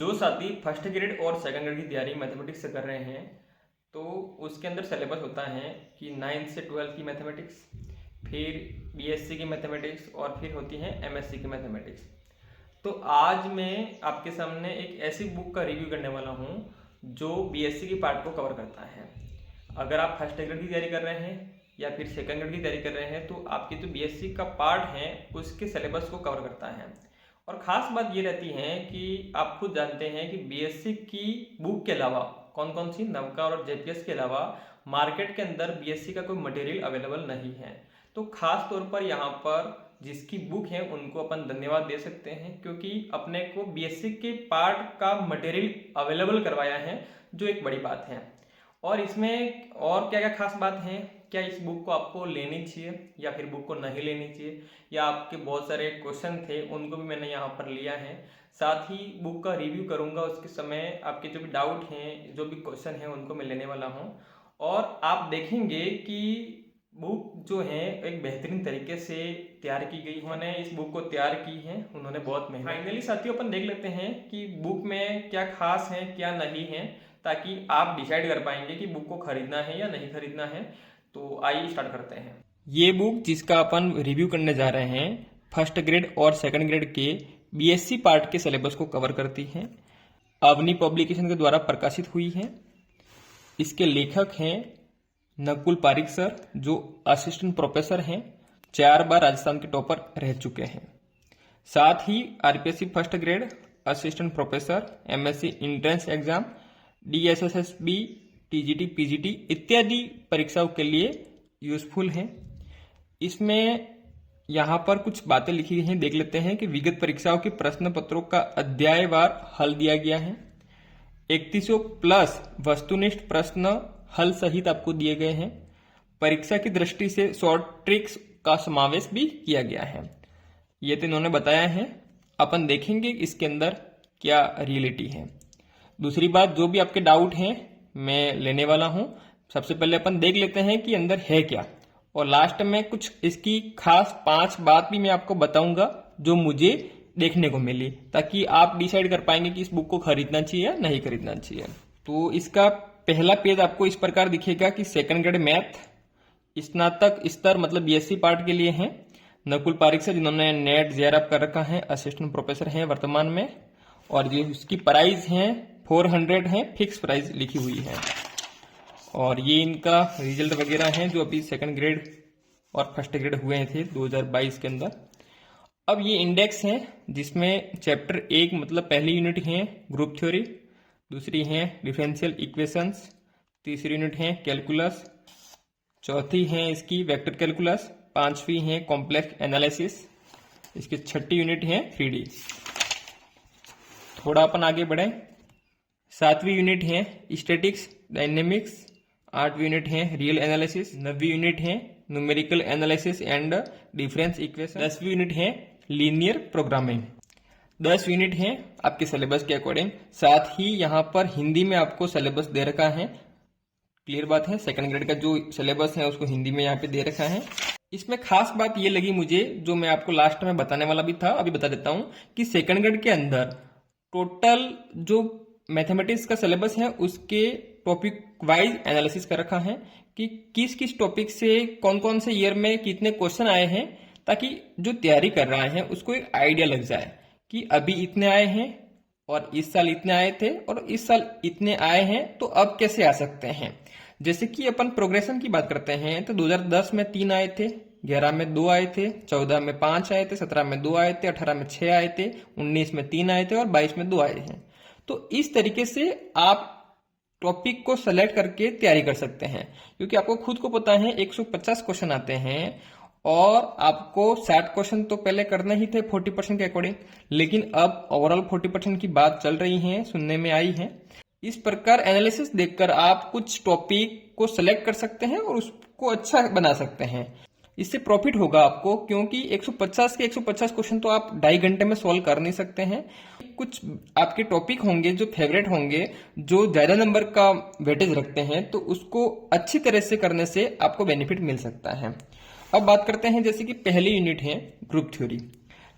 जो साथी first grade और सेकंड ग्रेड की तैयारी मैथमेटिक्स से कर रहे हैं तो उसके अंदर सिलेबस होता है कि 9th से 12th की मैथमेटिक्स, फिर बीएससी की मैथमेटिक्स और फिर होती है एमएससी की मैथमेटिक्स। तो आज मैं आपके सामने एक ऐसी बुक का रिव्यू करने वाला हूँ जो बीएससी की पार्ट को कवर करता है। अगर आप फर्स्ट ग्रेड की तैयारी कर रहे हैं या फिर सेकंड ग्रेड की तैयारी कर रहे हैं तो आपकी जो बीएससी का पार्ट है उसके सिलेबस को कवर करता है। और ख़ास बात ये रहती है कि आप खुद जानते हैं कि बीएससी की बुक के अलावा कौन कौन सी नवका और जेपीएस के अलावा मार्केट के अंदर बीएससी का कोई मटेरियल अवेलेबल नहीं है। तो खास तौर पर यहाँ पर जिसकी बुक है उनको अपन धन्यवाद दे सकते हैं क्योंकि अपने को बीएससी के पार्ट का मटेरियल अवेलेबल करवाया है, जो एक बड़ी बात है। और इसमें और क्या क्या खास बात है, क्या इस बुक को आपको लेनी चाहिए या फिर बुक को नहीं लेनी चाहिए, या आपके बहुत सारे क्वेश्चन थे उनको भी मैंने यहाँ पर लिया है। साथ ही बुक का रिव्यू करूँगा, उसके समय आपके जो भी डाउट हैं, जो भी क्वेश्चन हैं उनको मैं लेने वाला हूँ। और आप देखेंगे कि बुक जो है एक बेहतरीन तरीके से तैयार की गई। उन्होंने इस बुक को तैयार की है, उन्होंने बहुत मेहनत। फाइनली साथियों अपन देख लेते हैं कि बुक में क्या खास है क्या नहीं है, ताकि आप डिसाइड कर पाएंगे कि बुक को खरीदना है या नहीं खरीदना है। तो आइए स्टार्ट करते हैं। ये बुक जिसका अपन रिव्यू करने जा रहे हैं फर्स्ट ग्रेड और सेकंड ग्रेड के बीएससी पार्ट के सिलेबस को कवर करती है। अवनी पब्लिकेशन के द्वारा प्रकाशित हुई है। इसके लेखक हैं नकुल पारिक सर, जो असिस्टेंट प्रोफेसर हैं, 4 बार राजस्थान के टॉपर रह चुके हैं। साथ ही RPSC first grade, assistant professor, MSc entrance exam, DSSSB, TGT, PGT इत्यादि परीक्षाओं के लिए यूजफुल है। इसमें यहाँ पर कुछ बातें लिखी गई हैं, देख लेते हैं कि विगत परीक्षाओं के प्रश्न पत्रों का अध्यायवार हल दिया गया है। 3100 प्लस वस्तुनिष्ठ प्रश्न हल सहित आपको दिए गए हैं। परीक्षा की दृष्टि से शॉर्ट ट्रिक्स का समावेश भी किया गया है। ये तो इन्होंने बताया है, अपन देखेंगे इसके अंदर क्या रियलिटी है। दूसरी बात, जो भी आपके डाउट हैं मैं लेने वाला हूं। सबसे पहले अपन देख लेते हैं कि अंदर है क्या, और लास्ट में कुछ इसकी खास 5 बात भी मैं आपको बताऊंगा जो मुझे देखने को मिली, ताकि आप डिसाइड कर पाएंगे कि इस बुक को खरीदना चाहिए या नहीं खरीदना चाहिए। तो इसका पहला पेज आपको इस प्रकार दिखेगा कि सेकंड ग्रेड मैथ स्नातक स्तर मतलब बीएससी पार्ट के लिए है। नकुल पारिक सर, जिन्होंने नेट जेआरएफ कर रखा है, असिस्टेंट प्रोफेसर हैं वर्तमान में, और ये इसकी प्राइस है 400 है, फिक्स प्राइस लिखी हुई है। और ये इनका रिजल्ट वगैरह है जो अभी सेकंड ग्रेड और फर्स्ट ग्रेड हुए थे 2022 के अंदर। अब ये इंडेक्स है जिसमें चैप्टर 1 मतलब पहली यूनिट है ग्रुप थ्योरी, दूसरी है डिफरेंशियल इक्वेशंस, तीसरी यूनिट है कैलकुलस, चौथी है इसकी वेक्टर कैलकुलस, पांचवी है कॉम्प्लेक्स एनालिसिस, इसकी छठी यूनिट है 3D। थोड़ा अपन आगे बढ़े, सातवीं यूनिट है स्टैटिक्स डायनेमिक्स, आठवीं यूनिट है रियल एनालिसिस, नवीं यूनिट है numerical analysis and difference equation, 10वीं यूनिट है लीनियर प्रोग्रामिंग। 10 यूनिट है आपके सिलेबस के अकॉर्डिंग। साथ ही यहाँ पर हिंदी में आपको सिलेबस दे रखा है। क्लियर बात है, सेकंड ग्रेड का जो सिलेबस है उसको हिंदी में यहाँ पे दे रखा है। इसमें खास बात ये लगी मुझे, जो मैं आपको लास्ट में बताने वाला भी था, अभी बता देता हूँ कि सेकंड ग्रेड के अंदर टोटल जो मैथमेटिक्स का सिलेबस है उसके टॉपिक वाइज एनालिसिस कर रखा है कि किस किस टॉपिक से कौन कौन से ईयर में कितने क्वेश्चन आए हैं, ताकि जो तैयारी कर रहा है उसको एक आइडिया लग जाए कि अभी इतने आए हैं और इस साल इतने आए थे और इस साल इतने आए हैं, तो अब कैसे आ सकते हैं। जैसे कि अपन प्रोग्रेशन की बात करते हैं तो 2010 में 3 आए थे, 11 में 2 आए थे, 14 में 5 आए थे, 17 में 2 आए थे, 18 में 6 आए थे, 19 में 3 आए थे और 22 में 2 आए हैं। तो इस तरीके से आप टॉपिक को सेलेक्ट करके तैयारी कर सकते हैं, क्योंकि आपको खुद को पता है 150 क्वेश्चन आते हैं और आपको 60 क्वेश्चन तो पहले करने ही थे 40% के अकॉर्डिंग, लेकिन अब ओवरऑल 40% की बात चल रही है, सुनने में आई है। इस प्रकार एनालिसिस देखकर आप कुछ टॉपिक को सिलेक्ट कर सकते हैं और उसको अच्छा बना सकते हैं। इससे प्रॉफिट होगा आपको, क्योंकि 150 के 150 क्वेश्चन तो आप 2.5 घंटे में सॉल्व कर नहीं सकते हैं। कुछ आपके टॉपिक होंगे जो फेवरेट होंगे, जो ज्यादा नंबर का वेटेज रखते हैं, तो उसको अच्छी तरह से करने से आपको बेनिफिट मिल सकता है। अब बात करते हैं, जैसे कि पहली यूनिट है ग्रुप थ्योरी।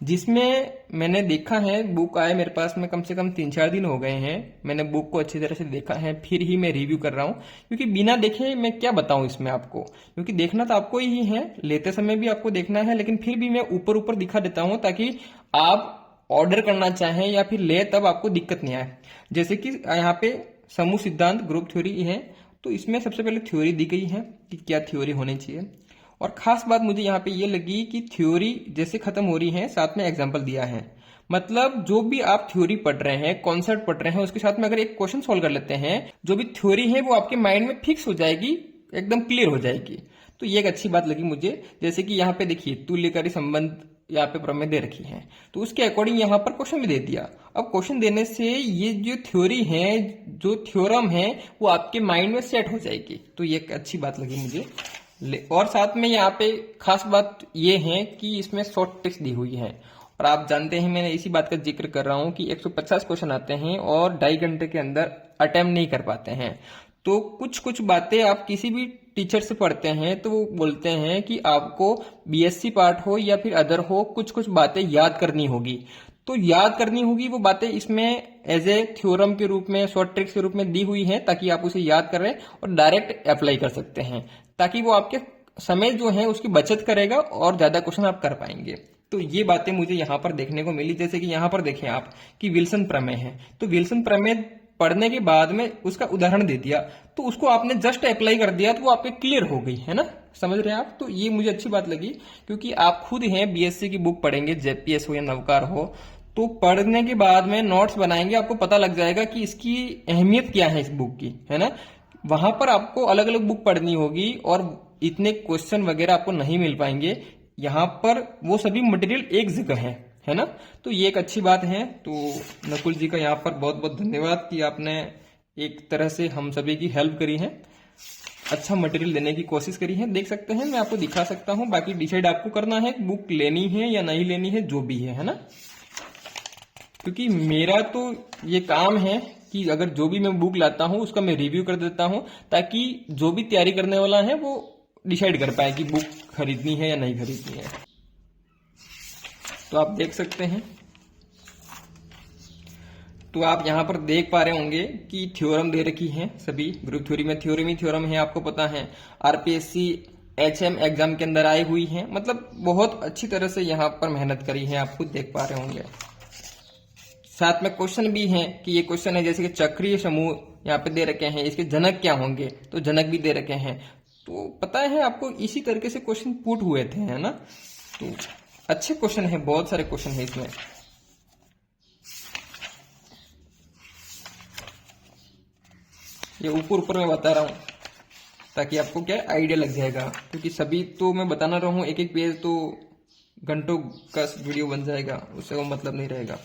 जिसमें मैंने देखा है, बुक आए मेरे पास में कम से कम 3-4 दिन हो गए हैं। मैंने बुक को अच्छी तरह से देखा है, फिर ही मैं रिव्यू कर रहा हूँ, क्योंकि बिना देखे मैं क्या बताऊँ इसमें आपको, क्योंकि देखना तो आपको ही है, लेते समय भी आपको देखना है, लेकिन फिर भी मैं ऊपर ऊपर दिखा देता हूँ ताकि आप ऑर्डर करना चाहें या फिर ले तब आपको दिक्कत नहीं आए। जैसे कि यहाँ पे समूह सिद्धांत ग्रुप थ्योरी है, तो इसमें सबसे पहले थ्योरी दी गई है कि क्या थ्योरी होनी चाहिए, और खास बात मुझे यहाँ पे ये लगी कि थ्योरी जैसे खत्म हो रही है साथ में एग्जाम्पल दिया है। मतलब जो भी आप थ्योरी पढ़ रहे हैं, कॉन्सेप्ट पढ़ रहे हैं, उसके साथ में अगर एक क्वेश्चन सॉल्व कर लेते हैं, जो भी थ्योरी है वो आपके माइंड में फिक्स हो जाएगी, एकदम क्लियर हो जाएगी। तो ये एक अच्छी बात लगी मुझे। जैसे कि यहाँ पे देखिए तुल्यकारी संबंध यहाँ पे प्रमेय दे रखी है, तो उसके अकॉर्डिंग यहाँ पर क्वेश्चन भी दे दिया। अब क्वेश्चन देने से ये जो थ्योरी है, जो थ्योरम है, वो आपके माइंड में सेट हो जाएगी। तो ये एक अच्छी बात लगी मुझे। और साथ में यहाँ पे खास बात ये है कि इसमें शॉर्ट ट्रिक्स दी हुई है, और आप जानते हैं मैंने इसी बात का जिक्र कर रहा हूँ कि 150 क्वेश्चन आते हैं और 2.5 घंटे के अंदर अटेम्प्ट नहीं कर पाते हैं। तो कुछ कुछ बातें आप किसी भी टीचर से पढ़ते हैं तो वो बोलते हैं कि आपको बीएससी पार्ट हो या फिर अदर हो, कुछ कुछ बातें याद करनी होगी। तो याद करनी होगी वो बातें इसमें एज ए थ्योरम के रूप में, शॉर्ट ट्रिक्स के रूप में दी हुई हैं, ताकि आप उसे याद करें और डायरेक्ट अप्लाई कर सकते हैं, ताकि वो आपके समय जो है उसकी बचत करेगा और ज्यादा क्वेश्चन आप कर पाएंगे। तो ये बातें मुझे यहाँ पर देखने को मिली। जैसे कि यहाँ पर देखें आप कि विल्सन प्रमेय है, तो विल्सन प्रमेय पढ़ने के बाद में उसका उदाहरण दे दिया, तो उसको आपने जस्ट अप्लाई कर दिया तो वो आपके क्लियर हो गई है ना, समझ रहे हैं आप। तो ये मुझे अच्छी बात लगी, क्योंकि आप खुद हैं बीएससी की बुक पढ़ेंगे, जेपीएस हो या नवकार हो, तो पढ़ने के बाद में नोट्स बनाएंगे, आपको पता लग जाएगा कि इसकी अहमियत क्या है इस बुक की, है ना। वहां पर आपको अलग अलग बुक पढ़नी होगी और इतने क्वेश्चन वगैरह आपको नहीं मिल पाएंगे। यहाँ पर वो सभी मटेरियल एक जगह है ना। तो ये एक अच्छी बात है। तो नकुल जी का यहाँ पर बहुत बहुत धन्यवाद कि आपने एक तरह से हम सभी की हेल्प करी है, अच्छा मटेरियल देने की कोशिश करी है। देख सकते हैं, मैं आपको दिखा सकता हूँ, बाकी डिसाइड आपको करना है बुक लेनी है या नहीं लेनी है, जो भी है ना। क्योंकि मेरा तो ये काम है कि अगर जो भी मैं बुक लाता हूँ उसका मैं रिव्यू कर देता हूँ, ताकि जो भी तैयारी करने वाला है वो डिसाइड कर पाए कि बुक खरीदनी है या नहीं खरीदनी है। तो आप देख सकते हैं, तो आप यहाँ पर देख पा रहे होंगे कि थ्योरम दे रखी है सभी। ग्रुप थ्योरी में थ्योरम ही थ्योरम है, आपको पता है। आरपीएससी एचएम एग्जाम के अंदर आई हुई है, मतलब बहुत अच्छी तरह से यहाँ पर मेहनत करी है, आप खुद देख पा रहे होंगे। साथ में क्वेश्चन भी है कि ये क्वेश्चन है जैसे कि चक्रीय समूह यहाँ पे दे रखे हैं, इसके जनक क्या होंगे, तो जनक भी दे रखे हैं। तो पता है आपको इसी तरीके से क्वेश्चन पुट हुए थे, है ना। तो अच्छे क्वेश्चन है, बहुत सारे क्वेश्चन है इसमें। ये ऊपर ऊपर मैं बता रहा हूँ ताकि आपको क्या आइडिया लग जाएगा, क्योंकि सभी तो मैं बताना रहा हूँ एक एक पेज, तो घंटों का वीडियो बन जाएगा, उससे वो मतलब नहीं रहेगा।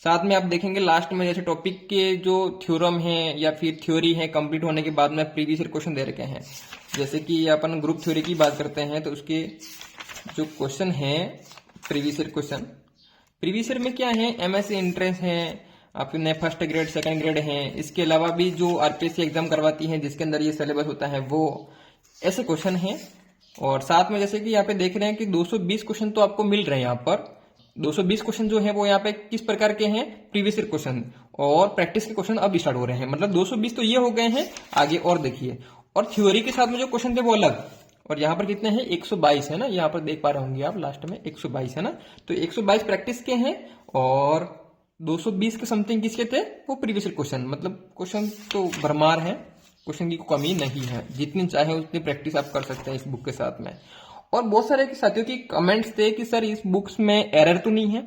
साथ में आप देखेंगे लास्ट में जैसे टॉपिक के जो थ्योरम है या फिर थ्योरी है कंप्लीट होने के बाद में प्रीवियस ईयर क्वेश्चन दे रखे हैं। जैसे कि अपन ग्रुप थ्योरी की बात करते हैं तो उसके जो क्वेश्चन है previous year question, previous year में क्या है, एमएससी एंट्रेंस है, अपने फर्स्ट ग्रेड सेकंड ग्रेड है, इसके अलावा भी जो आरपीएससी एग्जाम करवाती है जिसके अंदर ये सिलेबस होता है वो ऐसे क्वेश्चन है। और साथ में जैसे कि यहाँ पे देख रहे हैं कि 220 क्वेश्चन तो आपको मिल रहे हैं यहाँ पर। 220 क्वेश्चन जो है वो यहाँ पे किस प्रकार के हैं, प्रीवियस ईयर क्वेश्चन और प्रैक्टिस के क्वेश्चन अब स्टार्ट हो रहे हैं। मतलब 220 तो ये हो गए हैं, आगे और देखिए। और थ्योरी के साथ में जो क्वेश्चन थे वो अलग। और यहाँ पर कितने हैं, 122 है ना, यहाँ पर देख पा रहे होंगे आप लास्ट में 122 है ना। तो 122 प्रैक्टिस के हैं और 220 के समथिंग किसके थे, वो प्रीवियस ईयर क्वेश्चन। मतलब क्वेश्चन तो भरमार है, क्वेश्चन की कमी नहीं है, जितनी चाहे उतनी प्रैक्टिस आप कर सकते हैं इस बुक के साथ में। और बहुत सारे साथियों की कमेंट्स थे कि सर इस बुक्स में एरर तो नहीं है।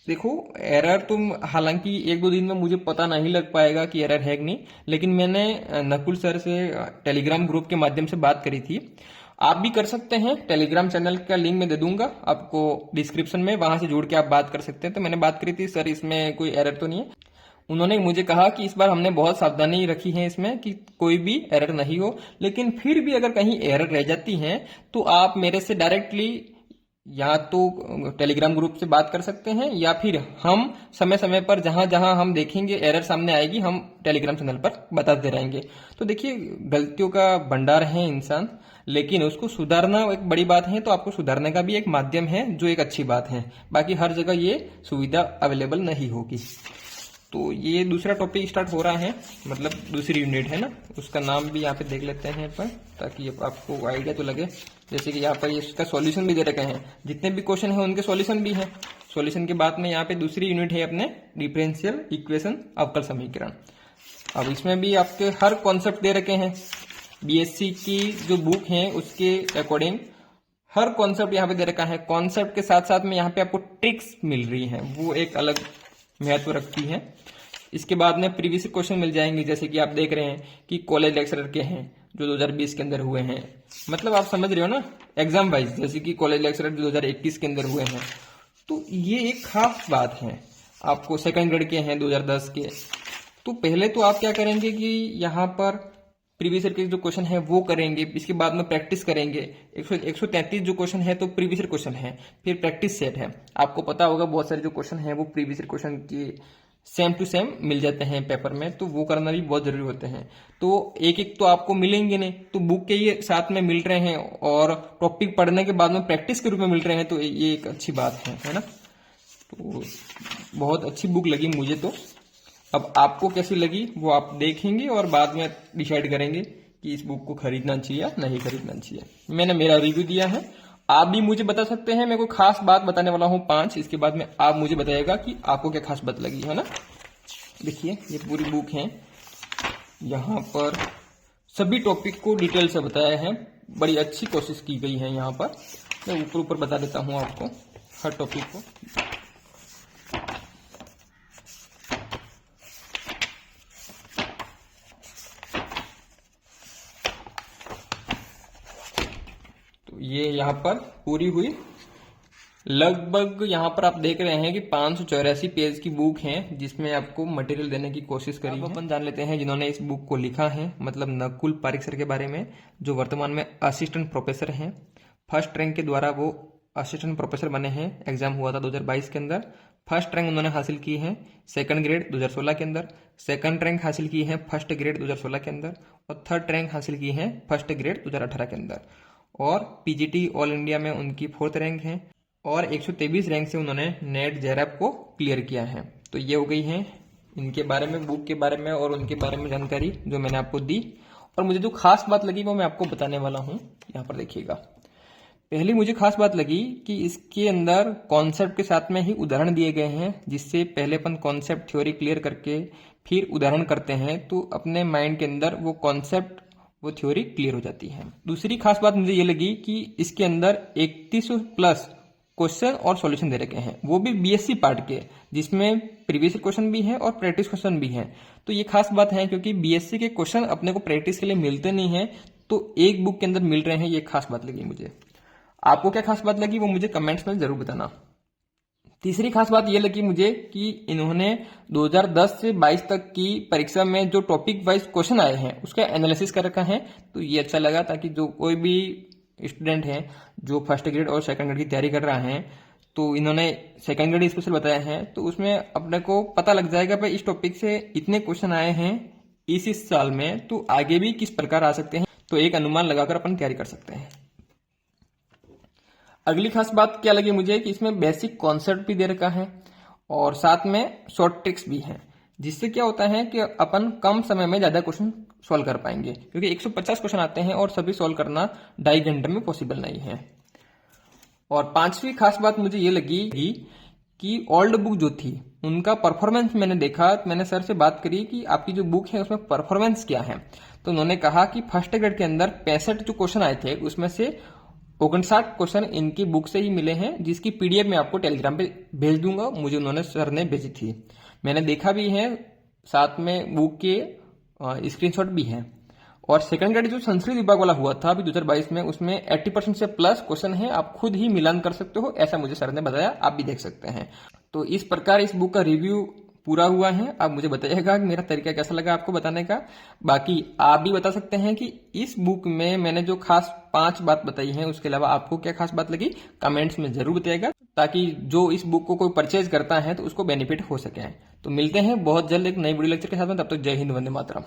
देखो एरर तो हालांकि 1-2 दिन में मुझे पता नहीं लग पाएगा कि एरर है कि नहीं, लेकिन मैंने नकुल सर से टेलीग्राम ग्रुप के माध्यम से बात करी थी। आप भी कर सकते हैं, टेलीग्राम चैनल का लिंक मैं दे दूंगा आपको डिस्क्रिप्शन में, वहां से जुड़ के आप बात कर सकते हैं। तो मैंने बात करी थी सर इसमें कोई एरर तो नहीं है। उन्होंने मुझे कहा कि इस बार हमने बहुत सावधानी रखी है इसमें कि कोई भी एरर नहीं हो, लेकिन फिर भी अगर कहीं एरर रह जाती है तो आप मेरे से डायरेक्टली या तो टेलीग्राम ग्रुप से बात कर सकते हैं, या फिर हम समय समय पर जहां जहां हम देखेंगे एरर सामने आएगी हम टेलीग्राम चैनल पर बताते रहेंगे। तो देखिए, गलतियों का भंडार है इंसान, लेकिन उसको सुधारना एक बड़ी बात है, तो आपको सुधारने का भी एक माध्यम है जो एक अच्छी बात है। बाकी हर जगह ये सुविधा अवेलेबल नहीं होगी। तो ये दूसरा टॉपिक स्टार्ट हो रहा है, मतलब दूसरी यूनिट है ना, उसका नाम भी यहाँ पे देख लेते हैं अपन, ताकि आपको आइडिया तो लगे। जैसे कि यहाँ पर इसका सॉल्यूशन भी दे रखे हैं, जितने भी क्वेश्चन है उनके सॉल्यूशन भी है। सॉल्यूशन के बाद में यहाँ पे दूसरी यूनिट है अपने डिफरेंशियल इक्वेशन, अवकल समीकरण। अब इसमें भी आपके हर कॉन्सेप्ट दे रखे हैं। बीएससी की जो बुक है उसके अकॉर्डिंग हर कॉन्सेप्ट यहाँ पे दे रखा है। कॉन्सेप्ट के साथ साथ में यहाँ पे आपको ट्रिक्स मिल रही है, वो एक अलग महत्व रखती है। इसके बाद में प्रीवियस क्वेश्चन मिल जाएंगे, जैसे कि आप देख रहे हैं कि कॉलेज लेक्चरर के हैं जो 2020 के अंदर हुए हैं, मतलब आप समझ रहे हो ना, एग्जाम वाइज, जैसे कि कॉलेज लेक्चरर 2021 के अंदर हुए हैं। तो ये एक खास बात है। आपको सेकंड ग्रेड के हैं 2010 के, तो पहले तो आप क्या करेंगे कि यहाँ पर प्रीवियस ईयर के जो क्वेश्चन है वो करेंगे, इसके बाद में प्रैक्टिस करेंगे। 133 जो क्वेश्चन है तो प्रीवियस ईयर क्वेश्चन है, फिर प्रैक्टिस सेट है। आपको पता होगा बहुत सारे जो क्वेश्चन है वो प्रीवियस ईयर क्वेश्चन के सेम टू सेम मिल जाते हैं पेपर में, तो वो करना भी बहुत जरूरी होते हैं। तो एक एक तो आपको मिलेंगे नहीं, तो बुक के ये साथ में मिल रहे हैं और टॉपिक पढ़ने के बाद में प्रैक्टिस के रूप में मिल रहे हैं, तो ये एक अच्छी बात है ना। तो बहुत अच्छी बुक लगी मुझे तो। अब आपको कैसी लगी वो आप देखेंगे और बाद में डिसाइड करेंगे कि इस बुक को खरीदना चाहिए या नहीं खरीदना चाहिए। मैंने मेरा रिव्यू दिया है, आप भी मुझे बता सकते हैं। मैं कोई खास बात बताने वाला हूं 5, इसके बाद में आप मुझे बताइएगा कि आपको क्या खास बात लगी है ना। देखिए, ये पूरी बुक है, यहाँ पर सभी टॉपिक को डिटेल से बताया है, बड़ी अच्छी कोशिश की गई है। यहाँ पर मैं ऊपर ऊपर बता देता हूँ आपको हर टॉपिक को। ये यहाँ पर पूरी हुई, लगभग यहाँ पर आप देख रहे हैं कि 584 पेज की बुक है, जिसमें आपको मटेरियल देने की कोशिश करी है। अपन जान लेते हैं जिन्होंने इस बुक को लिखा है, मतलब नकुल पारिक सर के बारे में, जो वर्तमान में असिस्टेंट प्रोफेसर हैं। फर्स्ट रैंक के द्वारा वो असिस्टेंट प्रोफेसर बने हैं। एग्जाम हुआ था 2022 के अंदर। फर्स्ट रैंक उन्होंने हासिल की है सेकंड ग्रेड 2016 के अंदर। सेकंड रैंक हासिल की है फर्स्ट ग्रेड 2016 के अंदर, और थर्ड रैंक हासिल की है फर्स्ट ग्रेड 2018 के अंदर। और पीजीटी ऑल इंडिया में उनकी 4th रैंक है, और 123 रैंक से उन्होंने नेट जेआरएफ को क्लियर किया है। तो ये हो गई है इनके बारे में, बुक के बारे में और उनके बारे में जानकारी जो मैंने आपको दी। और मुझे जो खास बात लगी वो मैं आपको बताने वाला हूँ। यहाँ पर देखिएगा, पहली मुझे खास बात लगी कि इसके अंदर कॉन्सेप्ट के साथ में ही उदाहरण दिए गए हैं, जिससे पहले अपन कॉन्सेप्ट थ्योरी क्लियर करके फिर उदाहरण करते हैं, तो अपने माइंड के अंदर वो कॉन्सेप्ट वो थ्योरी क्लियर हो जाती है। दूसरी खास बात मुझे ये लगी कि इसके अंदर 31+ क्वेश्चन और सॉल्यूशन दे रखे हैं, वो भी बीएससी पार्ट के, जिसमें प्रीवियस क्वेश्चन भी है और प्रैक्टिस क्वेश्चन भी है। तो ये खास बात है, क्योंकि बीएससी के क्वेश्चन अपने को प्रैक्टिस के लिए मिलते नहीं है, तो एक बुक के अंदर मिल रहे हैं। ये खास बात लगी मुझे। आपको क्या खास बात लगी वो मुझे कमेंट्स में जरूर बताना। तीसरी खास बात यह लगी मुझे कि इन्होंने 2010 से 22 तक की परीक्षा में जो टॉपिक वाइज क्वेश्चन आए हैं उसका एनालिसिस कर रखा है। तो ये अच्छा लगा, ताकि जो कोई भी स्टूडेंट है जो फर्स्ट ग्रेड और सेकंड ग्रेड की तैयारी कर रहा है, तो इन्होंने सेकंड ग्रेड स्पेशल बताया है, तो उसमें अपने को पता लग जाएगा भाई इस टॉपिक से इतने क्वेश्चन आए हैं इस साल में, तो आगे भी किस प्रकार आ सकते हैं, तो एक अनुमान लगाकर अपन तैयारी कर सकते हैं। अगली खास बात क्या लगी मुझे कि इसमें बेसिक कॉन्सेप्ट भी दे रखा है और साथ में शॉर्ट ट्रिक्स भी हैं, जिससे क्या होता है कि अपन कम समय में ज्यादा क्वेश्चन सॉल्व कर पाएंगे, क्योंकि 150 क्वेश्चन आते हैं और सभी सॉल्व करना 2.5 घंटे में पॉसिबल नहीं है। और 5वीं खास बात मुझे ये लगी कि ओल्ड बुक जो थी उनका परफॉर्मेंस मैंने देखा, मैंने सर से बात करी कि आपकी जो बुक है उसमें परफॉर्मेंस क्या है, तो उन्होंने कहा कि फर्स्ट ग्रेड के अंदर 65 जो क्वेश्चन आए थे उसमें से 59 क्वेश्चन इनकी बुक से ही मिले हैं, जिसकी पीडीएफ मैं आपको टेलीग्राम पे भेज दूंगा। मुझे उन्होंने सर ने भेजी थी, मैंने देखा भी है, साथ में बुक के स्क्रीनशॉट भी है। और सेकंड ग्रेड जो संस्कृत विभाग वाला हुआ था अभी 2022 में, उसमें 80% से प्लस क्वेश्चन है, आप खुद ही मिलान कर सकते हो, ऐसा मुझे सर ने बताया, आप भी देख सकते हैं। तो इस प्रकार इस बुक का रिव्यू पूरा हुआ है। आप मुझे बताइएगा कि मेरा तरीका कैसा लगा आपको बताने का। बाकी आप भी बता सकते हैं कि इस बुक में मैंने जो खास 5 बात बताई हैं उसके अलावा आपको क्या खास बात लगी, कमेंट्स में जरूर बताइएगा, ताकि जो इस बुक को कोई परचेज करता है तो उसको बेनिफिट हो सके। तो मिलते हैं बहुत जल्द एक नई वीडियो लेक्चर के साथ में, तब तक जय हिंद, वंदे मातरम।